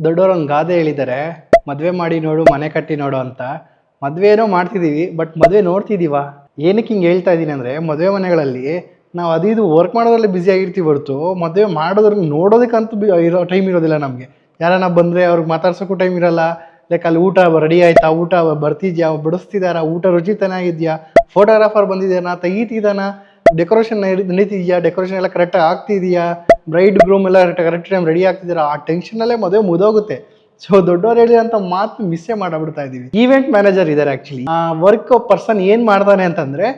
ದೊಡ್ಡವರೊಂದು ಗಾದೆ ಹೇಳಿದ್ದಾರೆ, ಮದುವೆ ಮಾಡಿ ನೋಡು ಮನೆ ಕಟ್ಟಿ ನೋಡು ಅಂತ. ಮದುವೆ ಏನೋ ಮಾಡ್ತಿದ್ದೀವಿ, ಬಟ್ ಮದುವೆ ನೋಡ್ತಿದ್ದೀವ? ಏನಕ್ಕೆ ಹಿಂಗೆ ಹೇಳ್ತಾ ಇದ್ದೀನಿ ಅಂದರೆ, ಮದುವೆ ಮನೆಗಳಲ್ಲಿ ನಾವು ಇದು ವರ್ಕ್ ಮಾಡೋದ್ರಲ್ಲಿ ಬ್ಯುಸಿ ಆಗಿರ್ತೀವಿ ಹೊರತು ಮದುವೆ ಮಾಡೋದ್ರಲ್ಲಿ ನೋಡೋದಕ್ಕಂತೂ ಇರೋ ಟೈಮ್ ಇರೋದಿಲ್ಲ ನಮಗೆ. ಯಾರನ್ನ ಬಂದರೆ ಅವ್ರಿಗೆ ಮಾತಾಡ್ಸೋಕ್ಕೂ ಟೈಮ್ ಇರಲ್ಲ. ಲೈಕ್ ಅಲ್ಲಿ ಊಟ ರೆಡಿ ಆಯ್ತಾ, ಊಟ ಬರ್ತಿದ್ಯಾ, ಬಡಿಸ್ತಿದಾರ, ಊಟ ರುಚಿ ಚೆನ್ನಾಗಿದ್ಯಾ, ಫೋಟೋಗ್ರಾಫರ್ ಬಂದಿದ್ದಾನ, ತೆಗೀತಿದ್ದಾನ, ಡೆಕೋರೇಷನ್ ನಡೀತಿದ್ಯಾ, ಡೆಕೋರೇಷನ್ ಎಲ್ಲ ಕರೆಕ್ಟಾಗಿ ಆಗ್ತಿದೆಯಾ, ಬ್ರೈಡ್ ಗ್ರೂಮ್ ಎಲ್ಲ ಕರೆಕ್ಟ್ ಟೈಮ್ ರೆಡಿ ಆಗ್ತಿದ್ದೀರಾ, ಆ ಟೆನ್ಷನಲ್ಲೇ ಮದುವೆ ಮುದೋಗುತ್ತೆ. ಸೊ ದೊಡ್ಡವ್ರು ಹೇಳಿ ಅಂತ ಮಾತು ಮಿಸ್ಸೇ ಮಾಡಿಬಿಡ್ತಾ ಇದ್ದೀವಿ. ಈವೆಂಟ್ ಮ್ಯಾನೇಜರ್ ಇದ್ದಾರೆ ಆ್ಯಕ್ಚುಲಿ. ವರ್ಕ್ ಪರ್ಸನ್ ಏನು ಮಾಡ್ತಾನೆ ಅಂತಂದರೆ,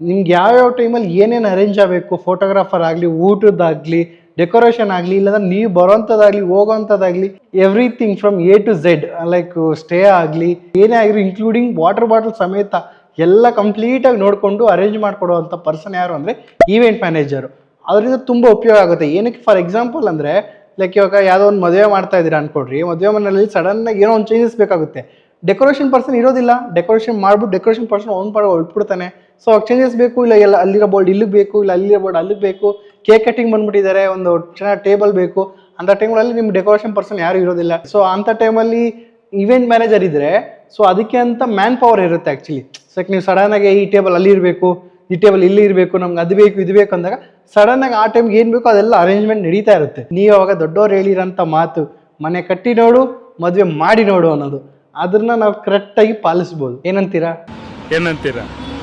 ನಿಮ್ಗೆ ಯಾವ್ಯಾವ ಟೈಮಲ್ಲಿ ಏನೇನು ಅರೇಂಜ್ ಆಗಬೇಕು, ಫೋಟೋಗ್ರಾಫರ್ ಆಗಲಿ, ಊಟದ್ದಾಗಲಿ, ಡೆಕೋರೇಷನ್ ಆಗಲಿ, ಇಲ್ಲಾಂದ್ರೆ ನೀವು ಬರೋವಂಥದ್ದಾಗಲಿ ಹೋಗೋವಂಥದ್ದಾಗಲಿ, everything from A to Z, like stay ಆಗಲಿ ಏನೇ ಆಗಿರೋ ಇನ್ಕ್ಲೂಡಿಂಗ್ ವಾಟರ್ ಬಾಟಲ್ ಸಮೇತ ಎಲ್ಲ ಕಂಪ್ಲೀಟಾಗಿ ನೋಡಿಕೊಂಡು ಅರೇಂಜ್ ಮಾಡಿಕೊಡುವಂಥ ಪರ್ಸನ್ ಯಾರು ಅಂದರೆ ಈವೆಂಟ್ ಮ್ಯಾನೇಜರು. ಅದರಿಂದ ತುಂಬ ಉಪಯೋಗ ಆಗುತ್ತೆ. ಏನಕ್ಕೆ ಫಾರ್ ಎಕ್ಸಾಂಪಲ್ ಅಂದರೆ, ಲೈಕ್ ಇವಾಗ ಯಾವುದೋ ಒಂದು ಮದುವೆ ಮಾಡ್ತಾ ಇದ್ದೀರಾ ಅನ್ಕೊಡ್ರಿ, ಮದುವೆ ಮನೆಯಲ್ಲಿ ಸಡನ್ನಾಗಿ ಏನೋ ಒಂದು ಚೇಂಜಸ್ ಬೇಕಾಗುತ್ತೆ. ಡೆಕೋರೇಷನ್ ಪರ್ಸನ್ ಇರೋದಿಲ್ಲ, ಡೆಕೋರೇಷನ್ ಮಾಡ್ಬಿಟ್ಟು ಡೆಕೋರೇಷನ್ ಪರ್ಸನ್ ಅವ್ನು ಪಾಡ ಹೊರಟ್ಬಿಡ್ತಾನೆ. ಸೊ ಚೇಂಜಸ್ ಬೇಕು, ಇಲ್ಲ ಎಲ್ಲ ಅಲ್ಲಿರೋ ಬೋರ್ಡ್ ಇಲ್ಲಿಗೆ ಬೇಕು, ಇಲ್ಲ ಅಲ್ಲಿರೋ ಬೋರ್ಡ್ ಅಲ್ಲಿಗೆ ಬೇಕು, ಕೇಕ್ ಕಟ್ಟಿಂಗ್ ಬಂದ್ಬಿಟ್ಟಿದ್ದಾರೆ, ಒಂದು ಚೆನ್ನಾಗಿ ಟೇಬಲ್ ಬೇಕು, ಅಂಥ ಟೈಮ್ಗಳಲ್ಲಿ ನಿಮ್ಮ ಡೆಕೋರೇಷನ್ ಪರ್ಸನ್ ಯಾರು ಇರೋದಿಲ್ಲ. ಸೊ ಅಂಥ ಟೈಮಲ್ಲಿ ಇವೆಂಟ್ ಮ್ಯಾನೇಜರ್ ಇದ್ದರೆ, ಸೊ ಅದಕ್ಕೆ ಅಂತ ಮ್ಯಾನ್ ಪವರ್ ಇರುತ್ತೆ ಆ್ಯಕ್ಚುಲಿ. ಸೊ ನೀವು ಸಡನ್ನಾಗಿ ಈ ಟೇಬಲ್ ಅಲ್ಲಿ ಇರಬೇಕು, ಈ ಟೇಬಲ್ ಇಲ್ಲಿ ಇರಬೇಕು, ನಮ್ಗೆ ಅದು ಬೇಕು ಇದು ಬೇಕು ಅಂದಾಗ ಸಡನ್ನಾಗಿ ಆ ಟೈಮ್ಗೆ ಏನು ಬೇಕೋ ಅದೆಲ್ಲ ಅರೇಂಜ್ಮೆಂಟ್ ನಡೀತಾ ಇರುತ್ತೆ. ನೀವು ಅವಾಗ ದೊಡ್ಡವ್ರು ಹೇಳಿರೋಂಥ ಮಾತು, ಮನೆ ಕಟ್ಟಿ ನೋಡು ಮದುವೆ ಮಾಡಿ ನೋಡು ಅನ್ನೋದು, ಅದನ್ನ ನಾವು ಕರೆಕ್ಟಾಗಿ ಪಾಲಿಸ್ಬೋದು. ಏನಂತೀರಾ?